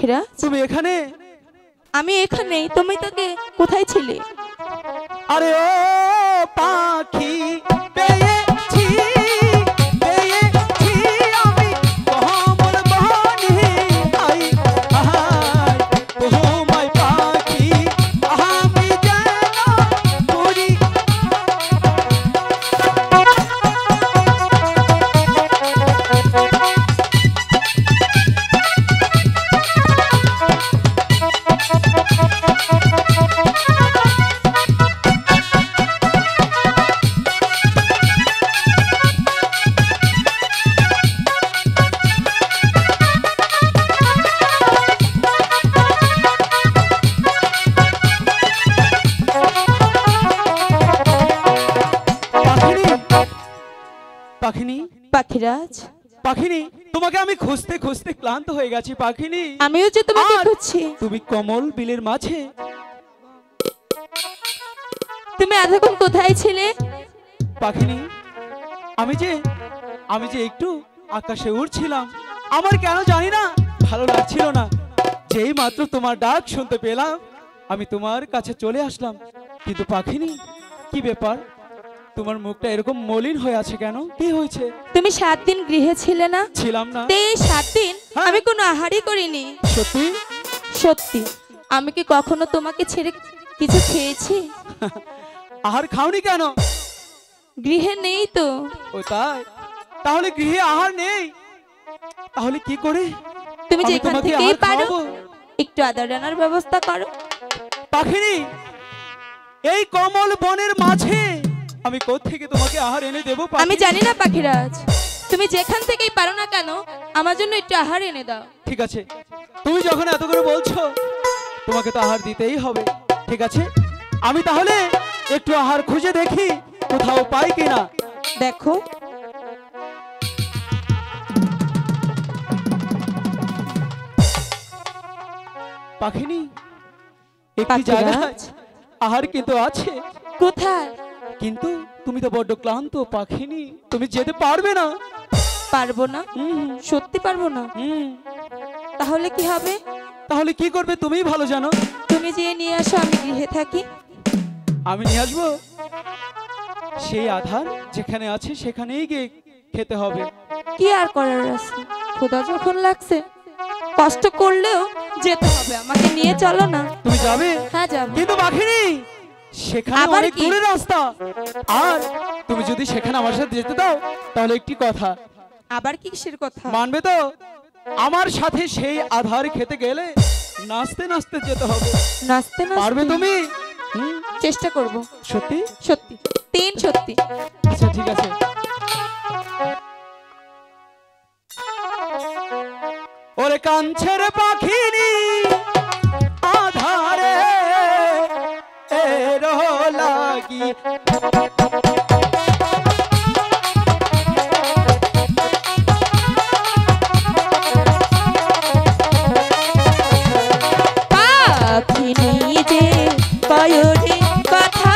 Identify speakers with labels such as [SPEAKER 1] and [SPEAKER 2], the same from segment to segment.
[SPEAKER 1] পাখিরা
[SPEAKER 2] তুমি এখানে?
[SPEAKER 1] আমি এখানেই, তুমি তাকে কোথায় ছিলে?
[SPEAKER 2] আরে ও পাখি পেয়েছি পেয়েছি আমি কমল বনে আই আহাই তোমায় পাখি আমি যেন করি। পাখিনি
[SPEAKER 1] পাখিরাজ
[SPEAKER 2] পাখিনি তোমাকে আমি খুঁজতে খুঁজতে ক্লান্ত হয়ে গেছি পাখিনি।
[SPEAKER 1] আমিও যে তোমাকে খুঁজছি।
[SPEAKER 2] তুমি কমল বিলের মাঝে।
[SPEAKER 1] তুমি এতক্ষণ কোথায় ছিলে?
[SPEAKER 2] পাখিনি আমি যে একটু আকাশে উড়ছিলাম, আমার কেন জানি না ভালো লাগছিল না। যেই মাত্র তোমার ডাক শুনতে পেলাম আমি তোমার কাছে চলে আসলাম। কিন্তু পাখিনি কি ব্যাপার, তোমার মুখটা এরকম মলিন হয়ে আছে কেন? কি হয়েছে?
[SPEAKER 1] তুমি 7 দিন গৃহে ছিলে না?
[SPEAKER 2] ছিলাম না।
[SPEAKER 1] এই 7 দিন আমি কোনো আহারই করিনি।
[SPEAKER 2] সত্যি?
[SPEAKER 1] সত্যি। আমি কি কখনো তোমাকে ছেড়ে কিছু খেয়েছি?
[SPEAKER 2] আহার খাওনি কেন?
[SPEAKER 1] গৃহে নেই তো।
[SPEAKER 2] ও তাই? তাহলে গৃহে আহার নেই, তাহলে কি করে?
[SPEAKER 1] তুমি
[SPEAKER 2] আমি
[SPEAKER 1] যেখান
[SPEAKER 2] তোমাকে
[SPEAKER 1] থেকেই
[SPEAKER 2] আহার
[SPEAKER 1] পারো
[SPEAKER 2] খাওয়াবো।
[SPEAKER 1] একটু আদর আনার ব্যবস্থা করো।
[SPEAKER 2] পাখিনি এই কমল বনের মাঝে আমি কোত্থেকে তোমাকে আহার এনে দেবো?
[SPEAKER 1] আমি জানি না পাখিরাজ, তুমি যেখান থেকেই পারো না কেন আমার জন্য একটু আহার এনে দাও।
[SPEAKER 2] ঠিক আছে, তুমি যখন এত করে বলছো তোমাকে তো আহার দিতেই হবে। ঠিক আছে, আমি তাহলে একটু আহার খুঁজে দেখি কোথাও পাই কিনা।
[SPEAKER 1] দেখো।
[SPEAKER 2] পাখিনি একটি জায়গায় আহার কিন্তু আছে।
[SPEAKER 1] কোথায়?
[SPEAKER 2] কিন্তু তুমি তো বড্ড ক্লান্ত পাখিনি, তুমি যেতে পারবে না।
[SPEAKER 1] পারবো না? সত্যি পারবো না? তাহলে কি হবে?
[SPEAKER 2] তাহলে কি করবে তুমিই ভালো জানো।
[SPEAKER 1] তুমি যে নিয়ে আসো, আমি গৃহে থাকি।
[SPEAKER 2] আমি নিয়ে আসবো? সেই আধার যেখানে আছে সেখানেই গিয়ে খেতে হবে।
[SPEAKER 1] কি আর করার আছে, ক্ষুধা যখন লাগছে কষ্ট করলেও যেতে হবে। আমাকে নিয়ে চলো না।
[SPEAKER 2] তুমি যাবে?
[SPEAKER 1] হ্যাঁ যাব।
[SPEAKER 2] কিন্তু পাখিনি সেখানে
[SPEAKER 1] আবার
[SPEAKER 2] অনেক
[SPEAKER 1] কি?
[SPEAKER 2] দূরের রাস্তা, আর তুমি যদি সেখানে আমার সাথে যেতে দাও তাহলে একটি কথা।
[SPEAKER 1] আবার কিসের কথা?
[SPEAKER 2] মানবে তো? আমার সাথে সেই আধার খেতে গেলে নাচতে নাচতে যেতে হবে।
[SPEAKER 1] নাচতে নাচতে?
[SPEAKER 2] পারবে তুমি?
[SPEAKER 1] চেষ্টা করব।
[SPEAKER 2] সত্যি?
[SPEAKER 1] সত্যি, 3 সত্যি।
[SPEAKER 2] আচ্ছা ঠিক আছে। ওরে কাঞ্ছের পাখিনি আধারে এর লাগি
[SPEAKER 1] পাখিনি যে কয়রে কথা,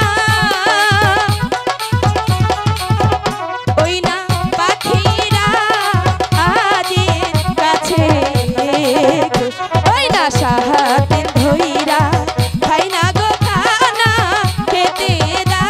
[SPEAKER 1] ওই না পাখিরা আজে কাছে, ওই না সাহাতেন ধইরা খাই না গো খানা খেতে দা।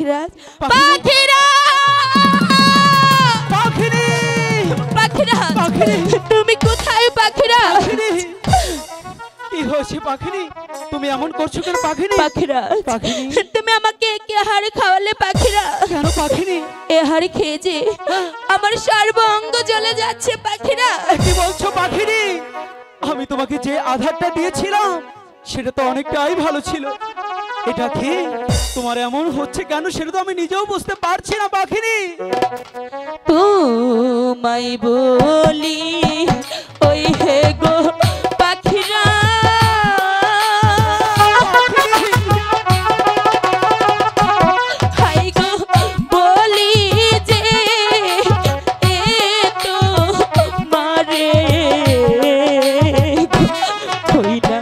[SPEAKER 1] পাখিরাজ পাখিরা
[SPEAKER 2] পাখিনি
[SPEAKER 1] পাখিরাজ
[SPEAKER 2] পাখিনি
[SPEAKER 1] তুমি কোথায় পাখিরাজ
[SPEAKER 2] পাখিনি কি হয়েছে পাখিনি তুমি এমন করছো কেন পাখিনি
[SPEAKER 1] পাখিরাজ
[SPEAKER 2] পাখিনি
[SPEAKER 1] তুমি আমাকে কি হাড়ি খাওয়ালে পাখিরাজ
[SPEAKER 2] কেন পাখিনি
[SPEAKER 1] এ হাড়ি খেয়েছে আমার সর্বাঙ্গ জ্বলে যাচ্ছে পাখিরাজ
[SPEAKER 2] কি বলছো পাখিনি আমি তোমাকে যে আধারটা দিয়েছিলাম সেটা তো অনেকটাই ভালো ছিল এটা কি তোমার এমন হচ্ছে কেন সেটা তো আমি নিজেও বুঝতে পারছি না পাখিনি
[SPEAKER 1] তোমায় বলি ওই হে গো পাখিরা হাই গো বলি যে এ তো মারে কই না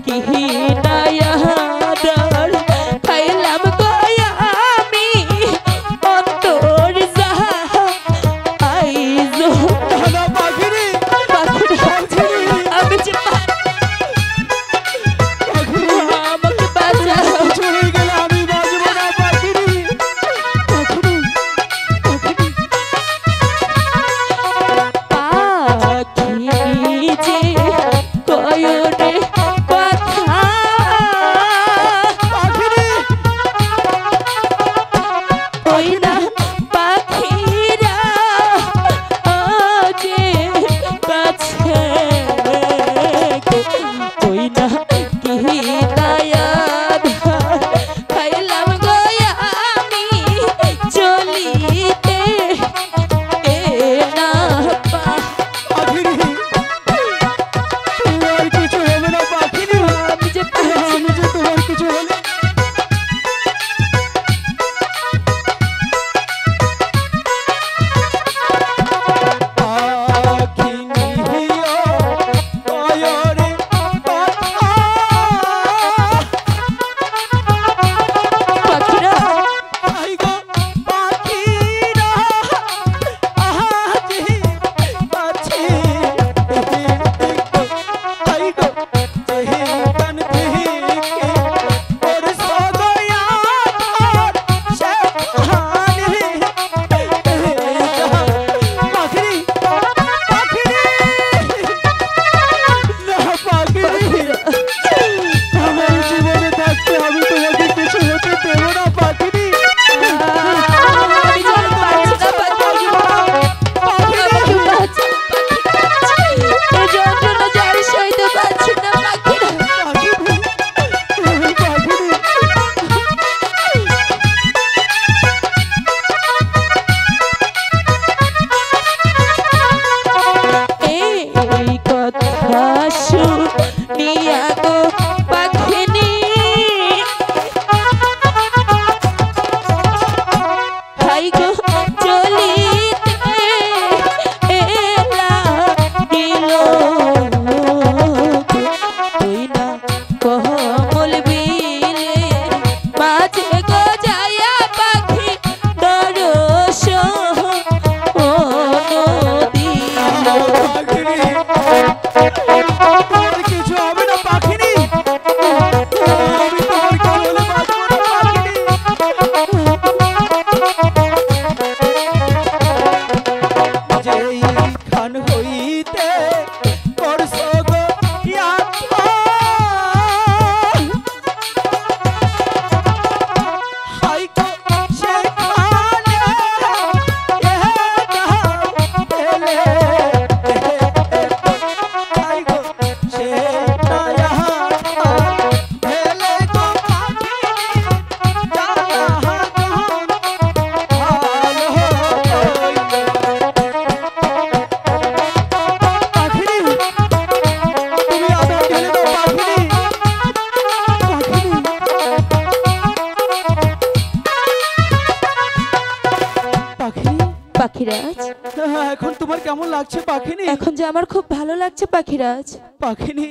[SPEAKER 1] কি নায়াদার খাইলাম গয়া আমি অন্তর যাহা আইজো
[SPEAKER 2] দাদা পাখিনি
[SPEAKER 1] আমি যে আমাকে বাঁচাও
[SPEAKER 2] চলে গেলে আমি বাঁচবো না পাখিনি পাখিনি
[SPEAKER 1] পাখি যে কয়রে কথা
[SPEAKER 2] পাখিনি
[SPEAKER 1] ওই না পাখিরা যে কাছে ওই না কি নায়াদ খাইলাম গয়া আমি চলিতে এ না
[SPEAKER 2] পাখিনি তোমার কিছু হবে না পাখিনি
[SPEAKER 1] আমি যে
[SPEAKER 2] আমি যে তোমার কিছু হলে পাখিনি হিও কয়রে কথা
[SPEAKER 1] পাখিরা
[SPEAKER 2] আই গো পাখিরা আজি আছে আই গো তেহে কান তেহে ওর সদয়া সে কহানি পাখিনি পাখিনি না পাখিনি আমার জীবনে থাকতে আমি তোমাকে কিছু হতে দেবো না পাখিনি
[SPEAKER 1] আমি যেন পারছি না পাখি আমাকে বাঁচাও এই যন্ত্রণা যার সইতে পারছি না পাখিরা এই কথা শুনিয়া গো পাখিনি হাই গো চলিতে এলা দিল তুই না কমল বিলে মাঝে গো যায়া পাখি দরস ও নদী
[SPEAKER 2] কিছু হবে না পাখিনি আমি তোমার কি বলে বাঁচবো না পাখিনি যেই খান হইতে করছ গো ইয়াত্রা হাই গো সেখানে এলে হাই গো সেটা এলে গো পাখিনি জানা গহন ভালো পাখিনি তুমি আবার ঢেলে দাও পাখিনি পাখিনি
[SPEAKER 1] পাখিরাজ
[SPEAKER 2] এখন তোমার কেমন লাগছে পাখিনি
[SPEAKER 1] এখন যে আমার খুব ভালো লাগছে পাখিরাজ
[SPEAKER 2] পাখিনি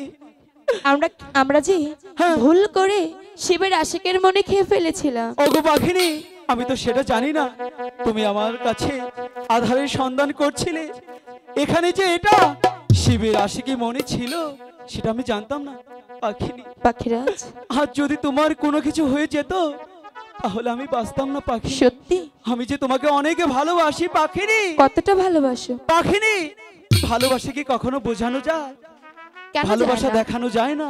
[SPEAKER 1] আমরা আমরা যে
[SPEAKER 2] হ্যাঁ।
[SPEAKER 1] ভুল করে শিবের আশিকের মনে খেয়ে ফেলেছিলাম
[SPEAKER 2] ওগো পাখিনি আমি তো সেটা জানি না তুমি আমার কাছে আধারের সন্ধান করছিলে এখানে যে এটা শিবের আশিকি মনে ছিল সেটা আমি জানতাম না পাখিনি
[SPEAKER 1] পাখিরাজ
[SPEAKER 2] আর যদি তোমার কোনো কিছু হয়ে যেত তাহলে আমি বাঁচতাম না পাখি।
[SPEAKER 1] সত্যি?
[SPEAKER 2] আমি যে তোমাকে অনেকে ভালোবাসি পাখিনি।
[SPEAKER 1] কতটা ভালোবাসো?
[SPEAKER 2] পাখিনি, ভালোবাসা কি কখনো বোঝানো যায়?
[SPEAKER 1] কেন
[SPEAKER 2] ভালোবাসা
[SPEAKER 1] যায় না?
[SPEAKER 2] দেখানো যায় না।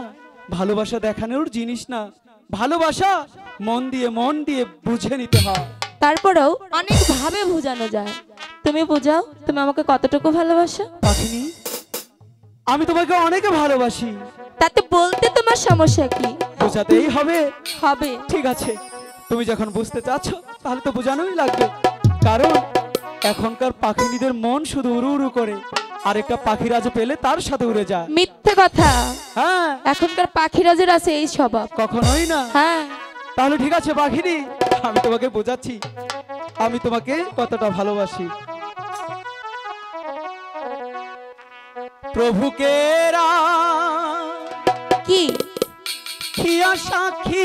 [SPEAKER 2] ভালোবাসা দেখানোর জিনিস না। ভালোবাসা মন দিয়ে বুঝে নিতে হয়।
[SPEAKER 1] তারপরেও অনেক ভাবে বোঝানো যায়। তুমি বোঝাও, তুমি আমাকে কতটুকু ভালোবাসো।
[SPEAKER 2] পাখিনি, আমি তোমাকে অনেকে ভালোবাসি।
[SPEAKER 1] তাতে বলতে তোমার সমস্যা কি?
[SPEAKER 2] বোঝাতেই হবে।
[SPEAKER 1] হবে।
[SPEAKER 2] ঠিক আছে, তুমি যখন বুঝতে চাচ্ছ তাহলে তো বোঝানোই লাগবে। কারণ এখনকার পাখিনীদের মন শুধু উড়ু উড়ু করে, আরেকটা পাখিরাজ পেলে তার সাথে উড়ে যায়।
[SPEAKER 1] মিথ্যে কথা।
[SPEAKER 2] হ্যাঁ,
[SPEAKER 1] এখনকার পাখিরাজের আছে এই স্বভাব।
[SPEAKER 2] কখনোই না।
[SPEAKER 1] হ্যাঁ।
[SPEAKER 2] তাহলে ঠিক আছে পাখিনি, আমি তোমাকে বোঝাচ্ছি আমি তোমাকে কতটা ভালোবাসি। প্রভুকে
[SPEAKER 1] কি?
[SPEAKER 2] সাক্ষী